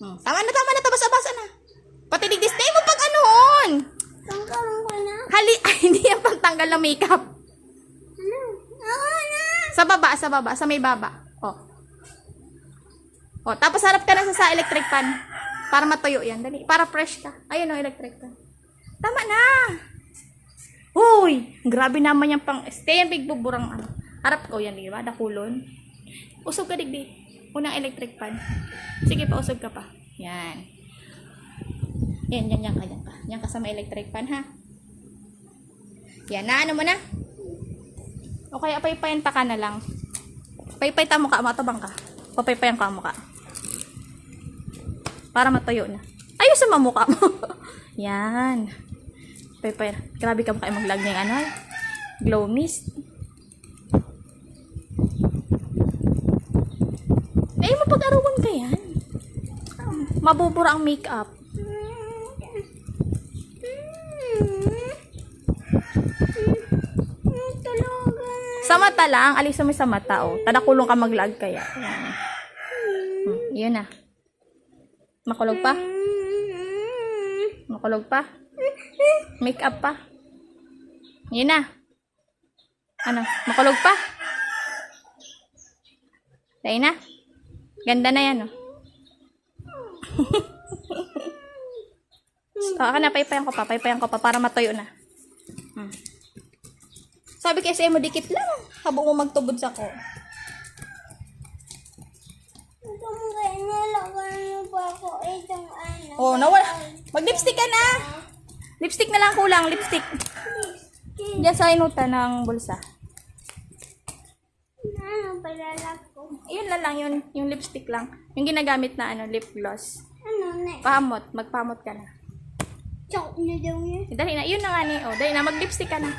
Tama na. Basa na. Pati digdis. Di mo pag anoon. Tanggalin ko na. Ay, hindi yan pantanggal ng makeup. Ano? Ako na. Sa baba. Sa may baba. Tapos harap ka na sa electric pan. Para matuyo yan. Dali. Para fresh ka. Ayun o, electric pan. Tama na. Uy, grabe naman yung pang stay ang big buburang ano. Harap ko yan, di ba? Nakulon. Usog ka digdi. Unang electric pan. Sige pa, usog ka pa. Yan. Yan ka. Yan ka sa may electric pan, ha? Yan na, ano mo na? O kaya paypayan ta ka na lang. Paypay ta mukha, matabang ka. Papaypayan ka mukha. Para matuyo na. Ayos sa mukha mo. Yan. Paypay. Grabe ka mukha maglag na yung ano. Glow mist. Ay, mapag-arawan ka yan. Mabubura ang makeup. Sa mata lang. Alis mo sa mata, oh. Tadakulong ka maglag kaya. Yan. Yun na. Makulog pa? Makulog pa? Makeup pa? Yun na. Ano? Makulog pa? Dahil na? Ganda na yan, oh. Ako na, paypayan ko pa para matuyo na. Sabi kasi mo, dikit lang. Habang mo magtubod sa ko. Oh, nawala. Mag-lipstick ka na. Lipstick na lang kulang, lipstick. Diyan sa inutan ng bulsa. Ano palalak ko? Ayun na lang yun, yung lipstick lang. Yung ginagamit na ano, lip gloss. Ano na? Magpamot ka na. Chok na daw niya. Dali na, yun na nga ni. Dali na, mag-lipstick ka na.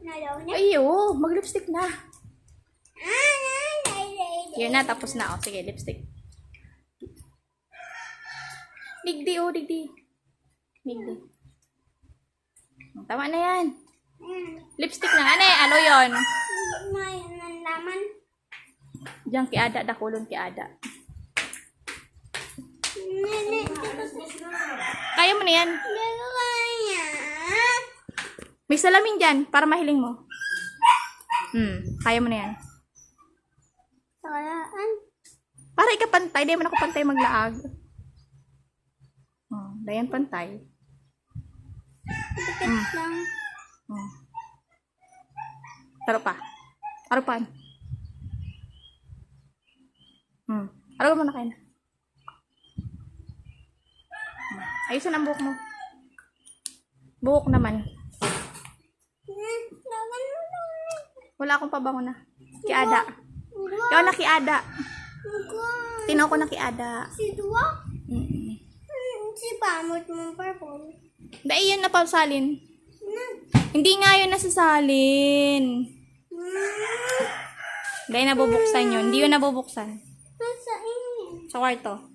Na daw niya? Ayo, mag-lipstick na. Ay. Yun na, tapos na. Sige, lipstick. Digdi. Digdi. Tama na yan. Lipstick na nga na eh. Ano yun? May nalaman. Diyan kiada, dakulon kiada. Kaya mo na yan. Hindi ko kaya. May salamin dyan, para mahiling mo. Kaya mo na yan. Sayaan. Para ikapantay, di man ako pantay maglaag. Dayan pantay. Dikit lang. Tarupan. Araw mo na kayo na. Ayusin ang buhok mo. Buhok naman. Wala akong pabango na. Kiada. Ikaw na kiada. Tinaw ko na kiada. Si Dua? Si Pamot mong purple. Dahil yun na pasalin. Hindi nga yun nasasalin. Dahil nabubuksan yun. Hindi yun nabubuksan. Nasa inyo. Sa kwarto.